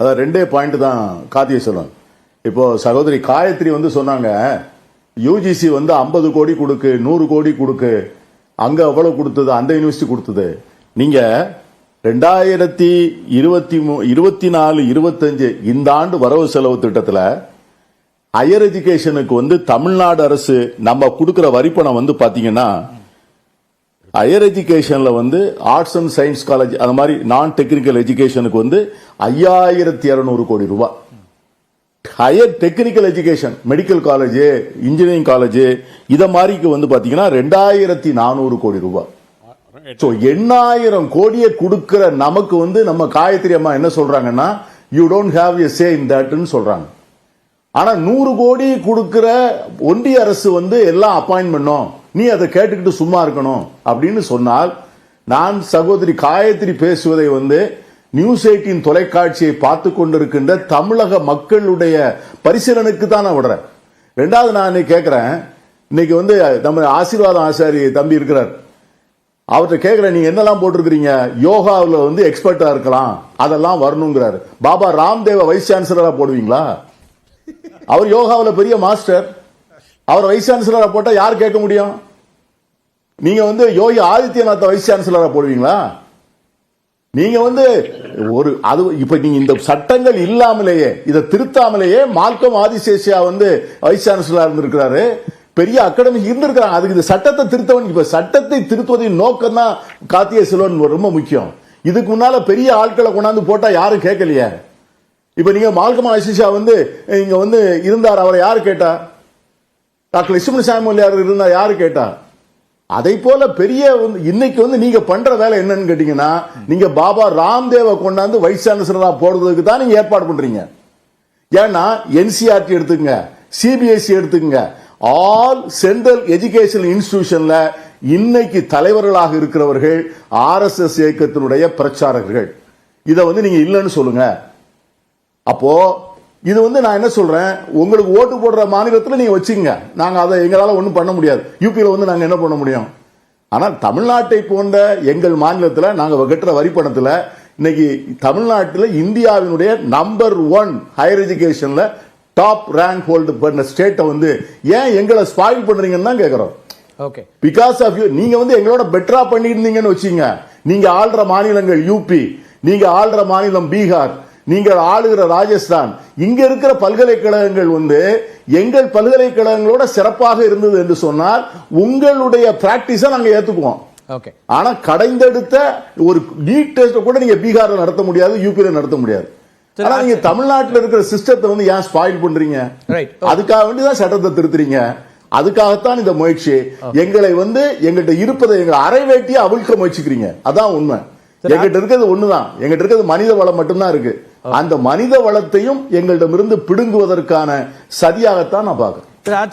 அதான் ரெண்டே பாயிண்ட் தான் கார்த்திகை சொல்லுவாங்க. இப்போ சகோதரி காயத்ரி சொன்னாங்க, யூஜிசி 50 கோடி கொடுக்கு, 100 கோடி கொடுக்கு, அங்க அவ்வளவு கொடுத்தது, அந்த யூனிவர்சிட்டி கொடுத்தது. நீங்க 2024-25 இந்த ஆண்டு வரவு செலவு திட்டத்தில் ஹையர் எஜுகேஷனுக்கு தமிழ்நாடு அரசு நம்ம கொடுக்கிற வரிப்பணம் பாத்தீங்கன்னா, ஹையர் எஜுகேஷன்ல ஆர்ட்ஸ் அண்ட் சயின்ஸ் காலேஜ் அந்த மாதிரி நான் டெக்னிக்கல் எஜுகேஷனுக்கு 5200 கோடி ரூபாய். ஹையர் டெக்னிக்கல் எஜுகேஷன், மெடிக்கல் காலேஜ், இன்ஜினியரிங் காலேஜ் இத மாதிரிக்கு பாத்தீங்கன்னா 2400 கோடி ரூபாய். 8000 கோடியை கொடுக்கிற நமக்கு நம்ம காயத்ரி அம்மா என்ன சொல்றாங்கன்னா, யூ டோன்ட் ஹேவ் எ சே இன் தட்னு சொல்றாங்க. ஆனா 100 கோடி கொடுக்கிற ஒன்றிய அரசு எல்லாம் அப்பாயின்ட் பண்ணும், நீ அதை கேட்டுக்கிட்டு சும்மா இருக்கணும் அப்படின்னு சொன்னால், நான் சகோதரி காயத்ரி பேசுவதை நியூஸ் 18 தொலைக்காட்சியை பார்த்து கொண்டிருக்கின்ற தமிழக மக்களுடைய பரிசீலனுக்கு தான் நான் விடுறேன். ரெண்டாவது நான் கேட்கிறேன், இன்னைக்கு நம்ம ஆசீர்வாதம் ஆசாரி தம்பி இருக்கிறார், அவர்கிட்ட கேட்கிறேன், நீங்க என்னெல்லாம் போட்டிருக்கிறீங்க, யோகாவில் எக்ஸ்பர்ட்டா இருக்கலாம், அதெல்லாம் வரணுங்கிறாரு. பாபா ராம்தேவ வைஸ் சான்சலரா போடுவீங்களா? அவர் யோகாவில் பெரிய மாஸ்டர், அவர் வைஸ் சான்சலரா போட்டா யார் கேட்க முடியும்? நீங்க யோகி ஆதித்யநாத் வைஸ் சான்சலரா போடுவீங்களா? நீங்க ஒரு அது இப்ப நீங்க இந்த சட்டங்கள் இல்லாமலேயே, இதை திருத்தாமலேயே மால்கம் ஆதிசேஷியா வைஸ் சான்சலரா இருந்திருக்கிறாரு, பெரிய அகாடமி இருந்திருக்கிறாங்க. அதுக்கு இந்த சட்டத்தை திருத்தவன், இப்ப சட்டத்தை திருத்துவதின் நோக்கம் தான் கார்த்திகை செல்வன் ரொம்ப முக்கியம். இதுக்கு முன்னால பெரிய ஆட்களை கொண்டாந்து போட்டா யாரும் கேட்கலையே. இப்ப நீங்க மால்கம் ஆதிசேஷியா இங்க இருந்தார், அவரை யாரு கேட்டா? டாக்டர் லட்சுமண சாமுவேல் யார் இருந்தா யாரு கேட்டா? அதை போல பெரிய இன்னைக்கு நீங்க பண்ற வேலை என்னன்னு கேட்டீங்கன்னா, நீங்க பாபா ராம்தேவ கொண்டாந்து வைஸ் சான்சலரா போடுறதுக்கு தான் நீங்க ஏற்பாடு பண்றீங்க. ஏன்னா என்சிஆர்டி எடுத்துக்கங்க, சிபிஎஸ்இ எடுத்துக்கங்க, ஆல் சென்ட்ரல் எஜுகேஷன் இன்ஸ்டிடியூஷன்ல இன்னைக்கு தலைவர்களாக இருக்கிறவர்கள் RSS இயக்கத்தினுடைய பிரச்சாரகர்கள். இதை நீங்க இல்லைன்னு சொல்லுங்க. அப்போ இது நான் என்ன சொல்றேன், உங்களுக்கு ஓட்டு போடுற மாநிலத்தில் நீங்க வச்சுங்க, நாங்க அதை எங்களால ஒன்றும் பண்ண முடியாது. யூபியில் நாங்க என்ன பண்ண முடியும்? ஆனால் தமிழ்நாட்டை போன்ற எங்கள் மாநிலத்தில் நாங்க கட்டுற வரிப்பணத்தில் இன்னைக்கு தமிழ்நாட்டில் இந்தியாவினுடைய நம்பர் 1 ஹையர் எஜுகேஷன்ல டாப் ரேங்க் ஹோல்டு பண்ண ஸ்டேட்டை ஏன் எங்களை ஸ்பாயில் பண்றீங்கன்னு தான் கேட்கிறோம். Okay, because of you. நீங்க எங்களோட பெட்டரா பண்ணிருந்தீங்கன்னு வச்சீங்க. நீங்க ஆள்ற மாநிலங்கள் யூபி, நீங்க ஆள்ற மாநிலம் பீகார், நீங்கள் ஆளுகிற ராஜஸ்தான், இங்க இருக்கிற பல்கலைக்கழகங்கள் எங்கள் பல்கலைக்கழகங்களோட சிறப்பாக இருந்தது என்று சொன்னால் உங்களுடைய பிராக்டிஸை நாங்க ஏத்துக்குவோம். ஓகே, ஆனா கடைந்தெடுத்த ஒரு நீட் டெஸ்ட் கூட நீங்க பீகார்ல நடத்த முடியாது, யூபியில நடத்த முடியாது. ஆனா நீங்க தமிழ்நாட்டில் இருக்கிற சிஸ்டத்தை ஏன் ஸ்பாயில் பண்றீங்க? அதுக்காக வேண்டிதான் சட்டத்தை திருத்துறீங்க. அதுக்காகத்தான் இந்த முயற்சி. எங்களை எங்கள்கிட்ட இருப்பதை எங்களை அரை வேட்டியை அவிழ்க்க முயற்சிக்கிறீங்க. அதான் உண்மை. எங்கிட்ட இருக்கிறது ஒண்ணுதான், எங்கிட்ட இருக்கிறது மனித வளம் மட்டும்தான் இருக்கு. அந்த மனித வளத்தையும் எங்களிடமிருந்து பிடுங்குவதற்கான சதியாகத்தான் நான் பாக்குறேன்.